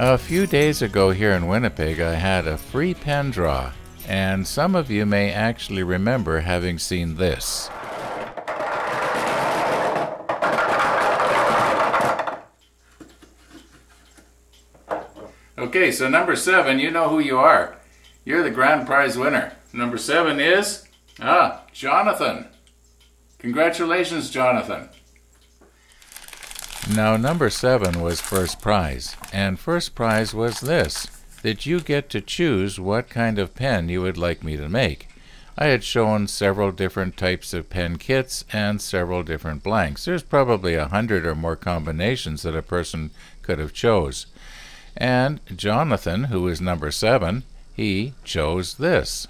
A few days ago here in Winnipeg, I had a free pen draw, and some of you may actually remember having seen this. Okay, so number 7, you know who you are. You're the grand prize winner. Number 7 is, Jonathan. Congratulations, Jonathan. Now, number 7 was first prize, and first prize was this, that you get to choose what kind of pen you would like me to make. I had shown several different types of pen kits and several different blanks. There's probably 100 or more combinations that a person could have chose. And Jonathan, who is number 7, he chose this.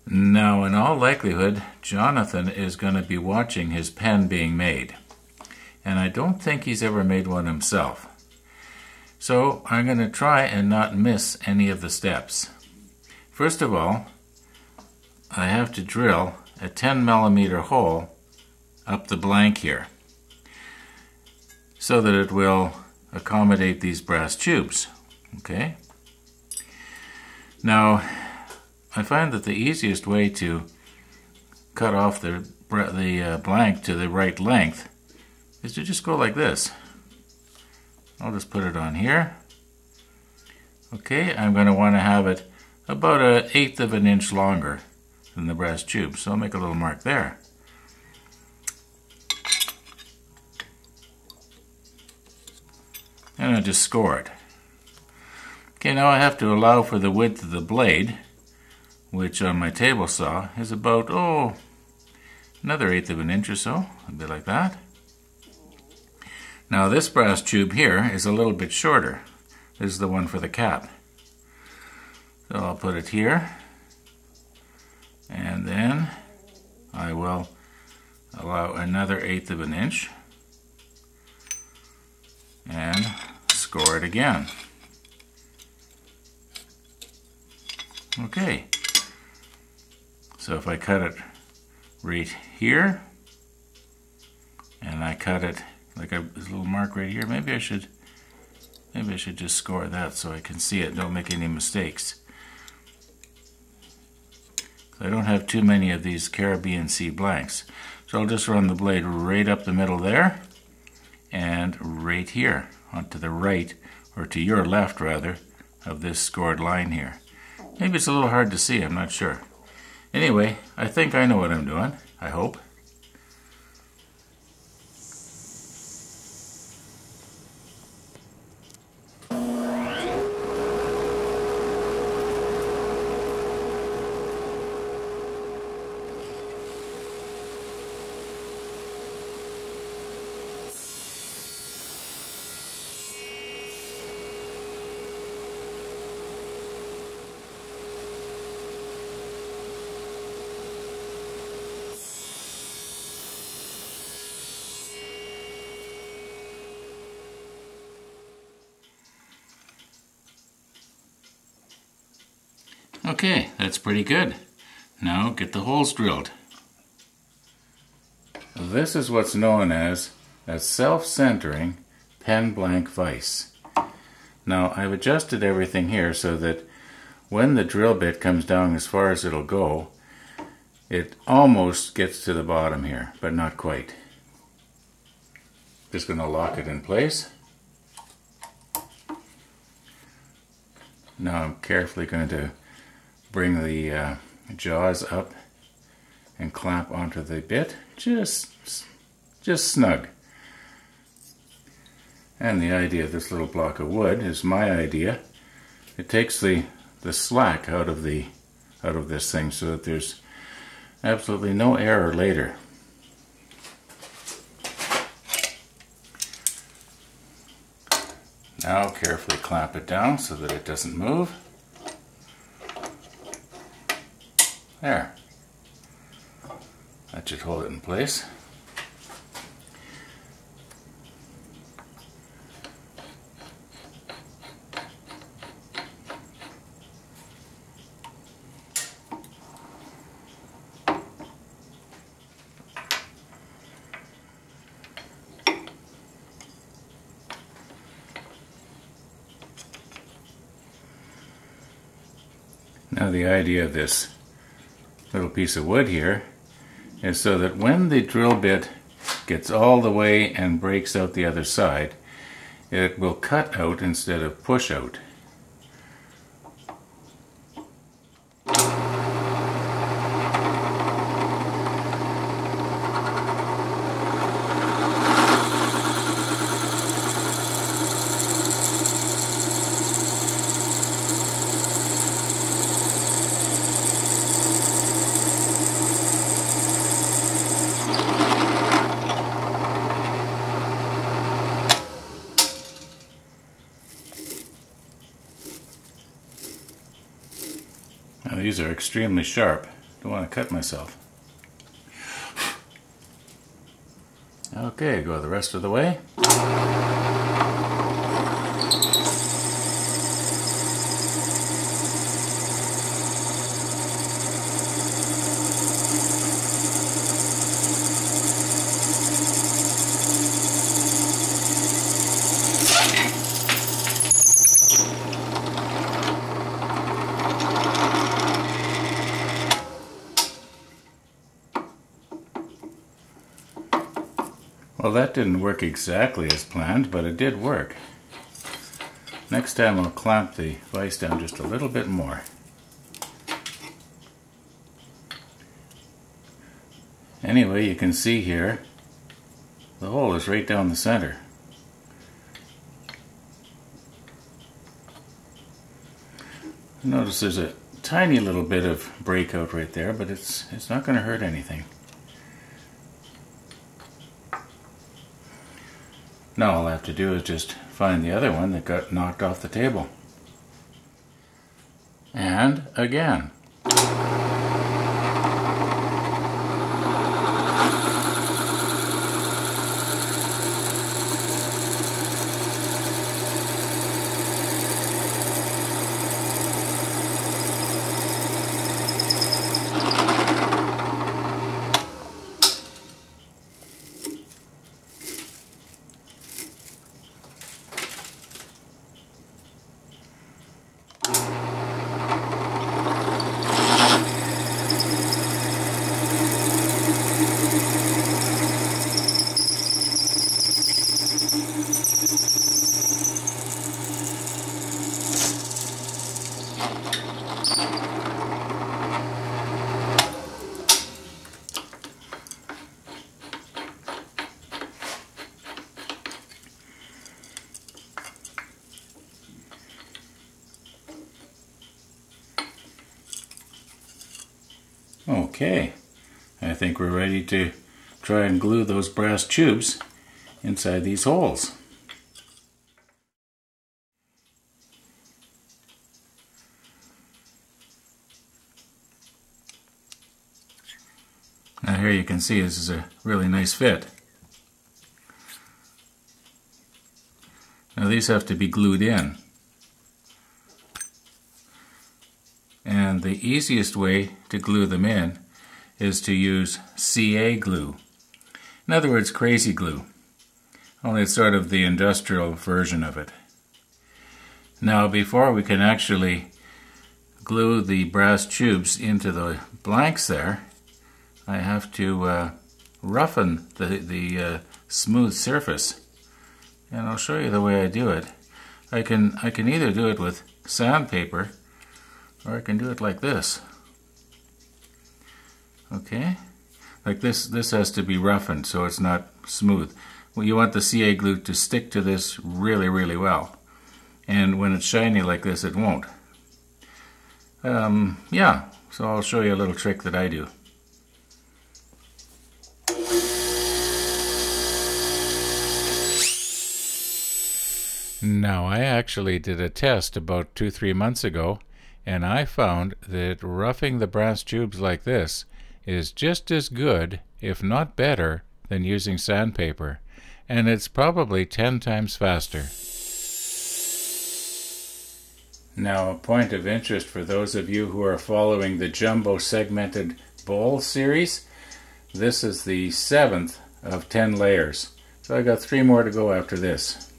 Now, in all likelihood, Jonathan is going to be watching his pen being made. And I don't think he's ever made one himself. So I'm going to try and not miss any of the steps. First of all, I have to drill a 10mm hole up the blank here so that it will accommodate these brass tubes. Okay? Now, I find that the easiest way to cut off the blank to the right length is to just go like this. I'll just put it on here. Okay, I'm going to want to have it about 1/8 of an inch longer than the brass tube, so I'll make a little mark there. And I'll just score it. Okay, now I have to allow for the width of the blade, which on my table saw is about, another 1/8 of an inch or so, a bit like that. Now this brass tube here is a little bit shorter. This is the one for the cap. So I'll put it here, and then I will allow another 1/8 of an inch and score it again. Okay, so if I cut it right here and I cut it like this little mark right here, maybe I should just score that so I can see it, don't make any mistakes. I don't have too many of these Caribbean Sea blanks, so I'll just run the blade right up the middle there and right here onto the right, or to your left rather, of this scored line here. Maybe it's a little hard to see, I'm not sure. Anyway, I think I know what I'm doing, I hope. Okay, that's pretty good. Now get the holes drilled. This is what's known as a self-centering pen blank vise. Now I've adjusted everything here so that when the drill bit comes down as far as it'll go, it almost gets to the bottom here, but not quite. Just going to lock it in place. Now I'm carefully going to bring the jaws up and clamp onto the bit, just snug. And the idea of this little block of wood is my idea. It takes the slack out of this thing so that there's absolutely no error later. Now carefully clamp it down so that it doesn't move. There. That should hold it in place. Now the idea of this little piece of wood here is so that when the drill bit gets all the way and breaks out the other side, it will cut out instead of push out. Now these are extremely sharp. Don't want to cut myself. Okay, go the rest of the way. Well, that didn't work exactly as planned, but it did work. Next time I'll clamp the vise down just a little bit more. Anyway, you can see here, the hole is right down the center. Notice there's a tiny little bit of breakout right there, but it's not going to hurt anything. Now all I have to do is just find the other one that got knocked off the table. And again. Okay, I think we're ready to try and glue those brass tubes inside these holes. Now here you can see this is a really nice fit. Now these have to be glued in. And the easiest way to glue them in is to use CA glue. In other words, crazy glue. Only it's sort of the industrial version of it. Now before we can actually glue the brass tubes into the blanks there, I have to roughen the smooth surface. And I'll show you the way I do it. I can either do it with sandpaper, or I can do it like this. Okay? Like this has to be roughened so it's not smooth. Well, you want the CA glue to stick to this really, really well. And when it's shiny like this, it won't. Yeah, so I'll show you a little trick that I do. Now, I actually did a test about 2-3 months ago, and I found that roughing the brass tubes like this is just as good, if not better, than using sandpaper, and it's probably 10 times faster. Now, a point of interest for those of you who are following the Jumbo Segmented Bowl series, this is the 7th of 10 layers, so I got 3 more to go after this.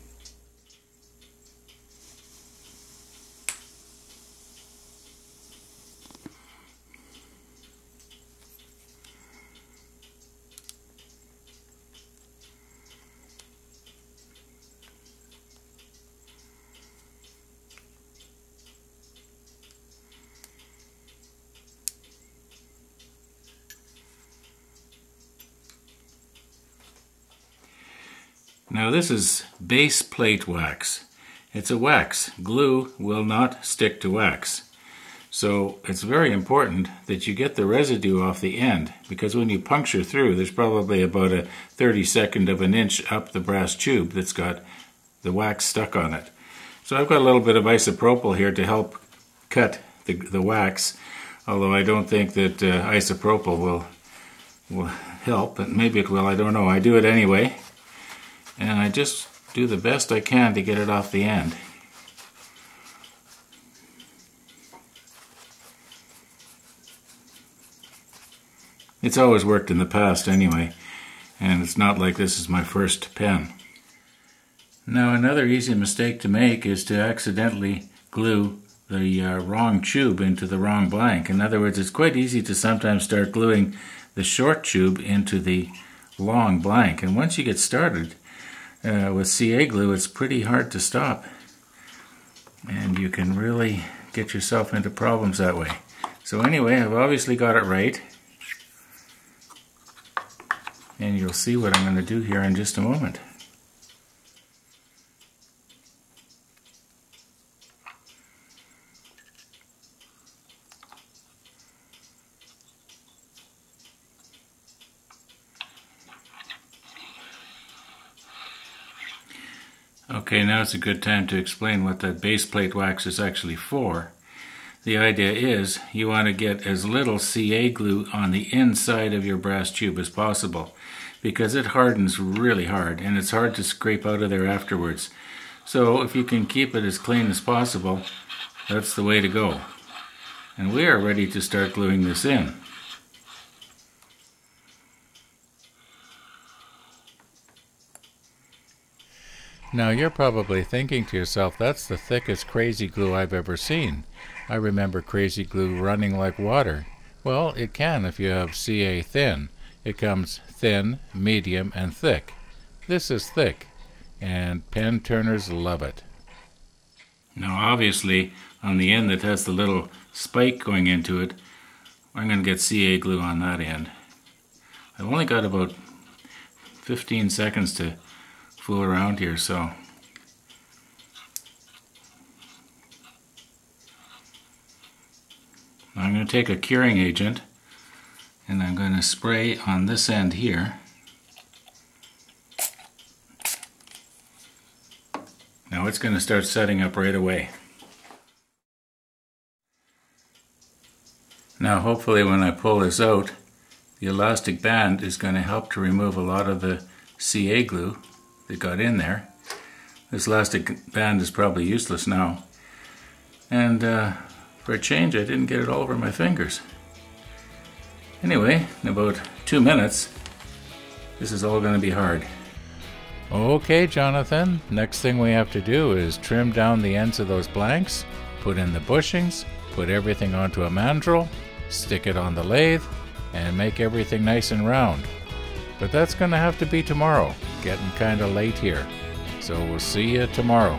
Now this is base plate wax. It's a wax. Glue will not stick to wax. So it's very important that you get the residue off the end, because when you puncture through, there's probably about a 32nd of an inch up the brass tube that's got the wax stuck on it. So I've got a little bit of isopropyl here to help cut the wax, although I don't think that isopropyl will help, but maybe it will, I don't know. I do it anyway, and I just do the best I can to get it off the end. It's always worked in the past anyway, and it's not like this is my first pen. Now another easy mistake to make is to accidentally glue the wrong tube into the wrong blank. In other words, it's quite easy to sometimes start gluing the short tube into the long blank, and once you get started with CA glue, it's pretty hard to stop, and you can really get yourself into problems that way. So anyway, I've obviously got it right, and you'll see what I'm going to do here in just a moment. Okay, now it's a good time to explain what that base plate wax is actually for. The idea is you want to get as little CA glue on the inside of your brass tube as possible, because it hardens really hard and it's hard to scrape out of there afterwards. So if you can keep it as clean as possible, that's the way to go. And we are ready to start gluing this in. Now you're probably thinking to yourself, that's the thickest crazy glue I've ever seen. I remember crazy glue running like water. Well, it can if you have CA thin. It comes thin, medium, and thick. This is thick, and pen turners love it. Now obviously, on the end that has the little spike going into it, I'm going to get CA glue on that end. I've only got about 15 seconds to fool around here, so I'm going to take a curing agent and I'm going to spray on this end here. Now it's going to start setting up right away. Now hopefully when I pull this out, the elastic band is going to help to remove a lot of the CA glue that got in there. This elastic band is probably useless now. And for a change, I didn't get it all over my fingers. Anyway, in about 2 minutes, this is all going to be hard. Okay, Jonathan, next thing we have to do is trim down the ends of those blanks, put in the bushings, put everything onto a mandrel, stick it on the lathe, and make everything nice and round. But that's going to have to be tomorrow. Getting kind of late here. So we'll see you tomorrow.